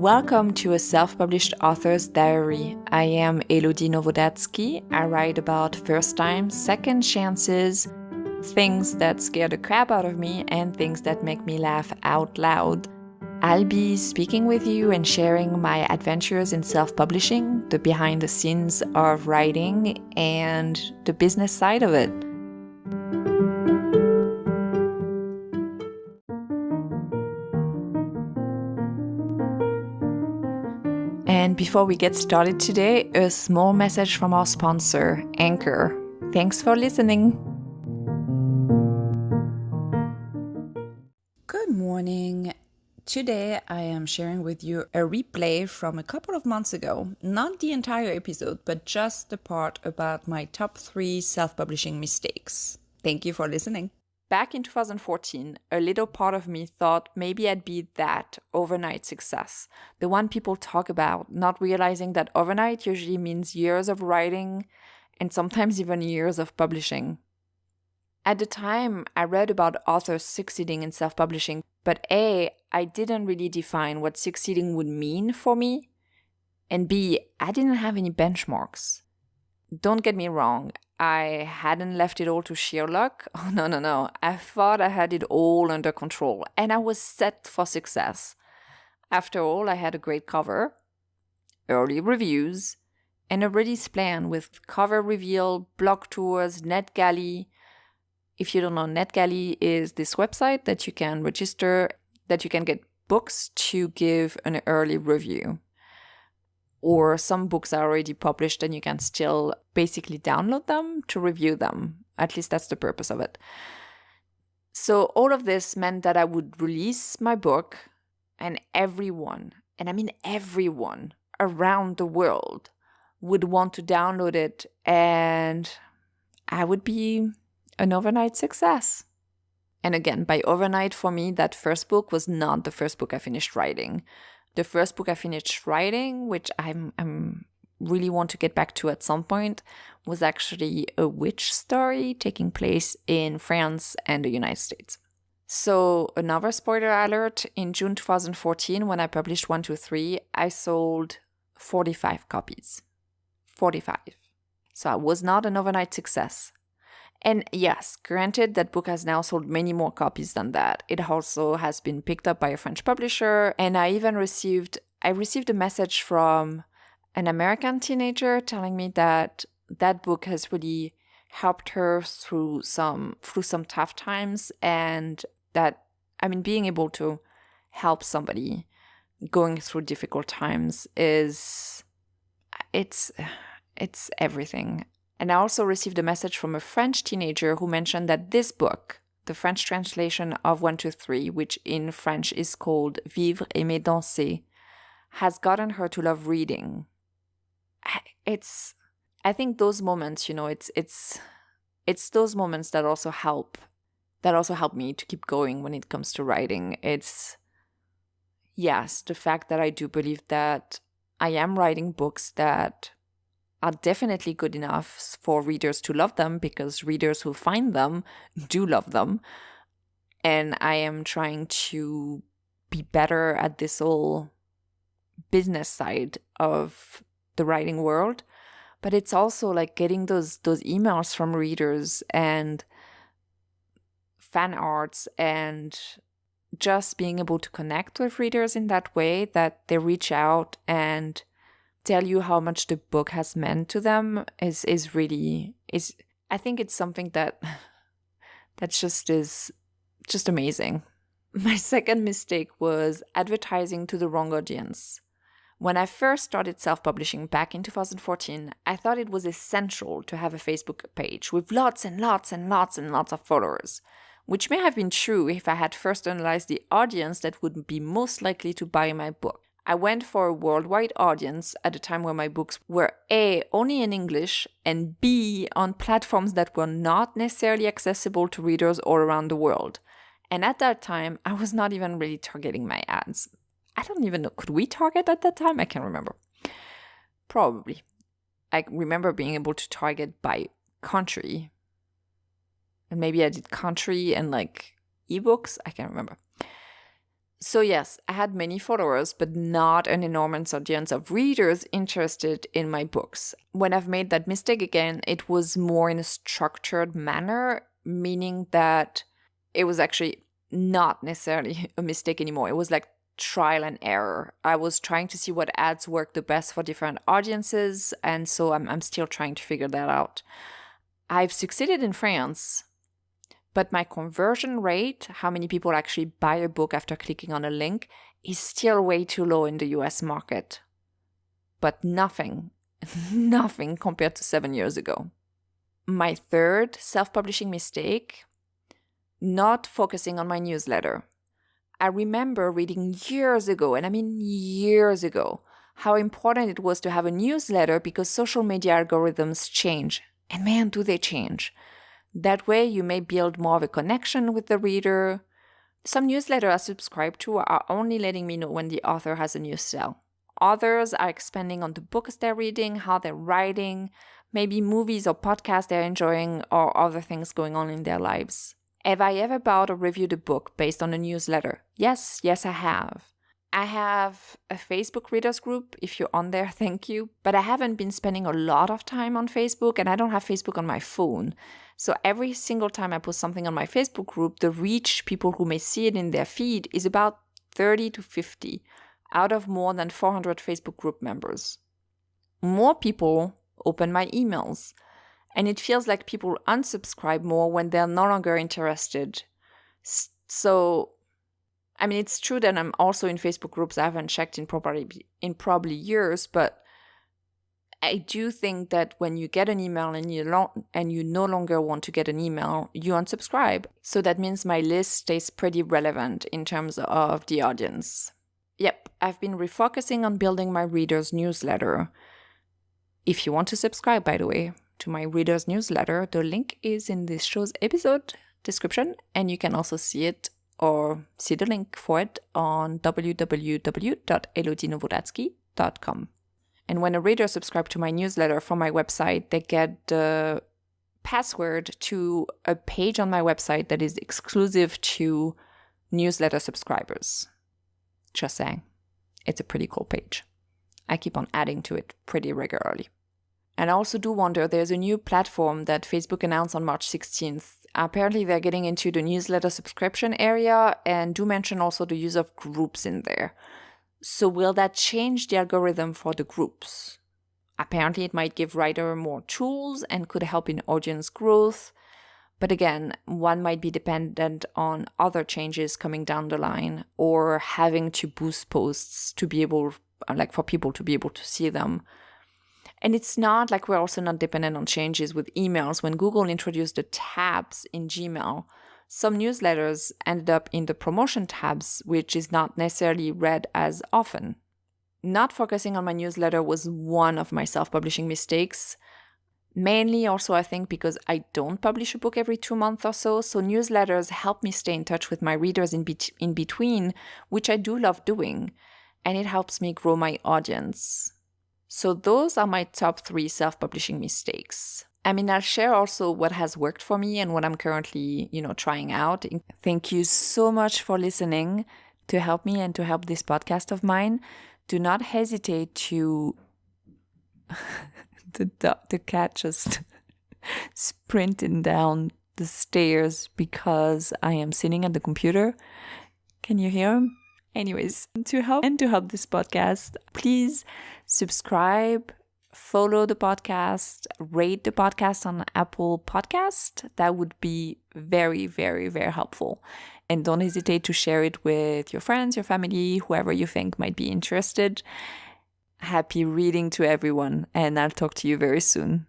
Welcome to a self-published author's diary. I am Elodie Novodatsky. I write about first times, second chances, things that scare the crap out of me, and things that make me laugh out loud. I'll be speaking with you and sharing my adventures in self-publishing, the behind the scenes of writing, and the business side of it. And before we get started today, a small message from our sponsor, Anchor. Thanks for listening. Good morning. Today I am sharing with you a replay from a couple of months ago. Not the entire episode, but just the part about my top 3 self-publishing mistakes. Thank you for listening. Back in 2014, a little part of me thought maybe I'd be that overnight success, the one people talk about, not realizing that overnight usually means years of writing and sometimes even years of publishing. At the time, I read about authors succeeding in self-publishing, but A, I didn't really define what succeeding would mean for me, and B, I didn't have any benchmarks. Don't get me wrong, I hadn't left it all to sheer luck. Oh, no. I thought I had it all under control, and I was set for success. After all, I had a great cover, early reviews, and a release plan with cover reveal, blog tours, NetGalley. If you don't know, NetGalley is this website that you can register, that you can get books to give an early review. Or some books are already published and you can still basically download them to review them. At least that's the purpose of it. So all of this meant that I would release my book and everyone, and I mean everyone around the world would want to download it, and I would be an overnight success. And again, by overnight for me, that first book was not the first book I finished writing. The first book I finished writing, which I'm really want to get back to at some point, was actually a witch story taking place in France and the United States. So another spoiler alert, in June 2014, when I published 1, 2, 3, I sold 45 copies. 45. So I was not an overnight success. And yes, granted, that book has now sold many more copies than that. It also has been picked up by a French publisher, and I even received a message from an American teenager telling me that that book has really helped her through some tough times, and that, being able to help somebody going through difficult times it's everything. And I also received a message from a French teenager who mentioned that this book, the French translation of 1, 2, 3, which in French is called Vivre, Aimer, Danser, has gotten her to love reading. I think those moments, it's those moments that also help me to keep going when it comes to writing. It's, yes, the fact that I do believe that I am writing books that are definitely good enough for readers to love them, because readers who find them do love them. And I am trying to be better at this whole business side of the writing world. But it's also like getting those emails from readers and fan arts, and just being able to connect with readers in that way, that they reach out and tell you how much the book has meant to them is I think it's something that is just amazing. My second mistake was advertising to the wrong audience. When I first started self-publishing back in 2014, I thought it was essential to have a Facebook page with lots and lots and lots and lots of followers, which may have been true if I had first analyzed the audience that would be most likely to buy my book. I went for a worldwide audience at a time where my books were A, only in English, and B, on platforms that were not necessarily accessible to readers all around the world. And at that time, I was not even really targeting my ads. I don't even know, could we target at that time? I can't remember. Probably. I remember being able to target by country. And maybe I did country and like ebooks, I can't remember. So yes, I had many followers, but not an enormous audience of readers interested in my books. When I've made that mistake again, it was more in a structured manner, meaning that it was actually not necessarily a mistake anymore. It was like trial and error. I was trying to see what ads work the best for different audiences, and so I'm still trying to figure that out. I've succeeded in France, but my conversion rate, how many people actually buy a book after clicking on a link, is still way too low in the US market. But nothing compared to 7 years ago. My third self-publishing mistake, not focusing on my newsletter. I remember reading years ago, and I mean years ago, how important it was to have a newsletter because social media algorithms change. And man, do they change. That way, you may build more of a connection with the reader. Some newsletters I subscribe to are only letting me know when the author has a new sale. Others are expanding on the books they're reading, how they're writing, maybe movies or podcasts they're enjoying, or other things going on in their lives. Have I ever bought or reviewed a book based on a newsletter? Yes, I have. I have a Facebook readers group. If you're on there, thank you. But I haven't been spending a lot of time on Facebook, and I don't have Facebook on my phone. So every single time I post something on my Facebook group, the reach people who may see it in their feed is about 30 to 50 out of more than 400 Facebook group members. More people open my emails, and it feels like people unsubscribe more when they're no longer interested. So, I mean, it's true that I'm also in Facebook groups I haven't checked in probably years, but I do think that when you get an email and you no longer want to get an email, you unsubscribe. So that means my list stays pretty relevant in terms of the audience. Yep, I've been refocusing on building my readers' newsletter. If you want to subscribe, by the way, to my readers' newsletter, the link is in this show's episode description, and you can also see it or see the link for it on www.elodienowodatsky.com. And when a reader subscribes to my newsletter from my website, they get the password to a page on my website that is exclusive to newsletter subscribers. Just saying. It's a pretty cool page. I keep on adding to it pretty regularly. And I also do wonder, there's a new platform that Facebook announced on March 16th. Apparently they're getting into the newsletter subscription area and do mention also the use of groups in there. So will that change the algorithm for the groups? Apparently it might give writer more tools and could help in audience growth. But again, one might be dependent on other changes coming down the line or having to boost posts to be able, like for people to be able to see them. And it's not like we're also not dependent on changes with emails. When Google introduced the tabs in Gmail, some newsletters ended up in the promotion tabs, which is not necessarily read as often. Not focusing on my newsletter was one of my self-publishing mistakes. Mainly also, I think, because I don't publish a book every 2 months or so. So newsletters help me stay in touch with my readers in between, which I do love doing. And it helps me grow my audience. So those are my top 3 self-publishing mistakes. I mean, I'll share also what has worked for me and what I'm currently, trying out. Thank you so much for listening to help me and to help this podcast of mine. Do not hesitate to... the cat just sprinting down the stairs because I am sitting at the computer. Can you hear him? Anyways, to help this podcast, please subscribe, follow the podcast, rate the podcast on Apple Podcast. That would be very, very, very helpful. And don't hesitate to share it with your friends, your family, whoever you think might be interested. Happy reading to everyone, and I'll talk to you very soon.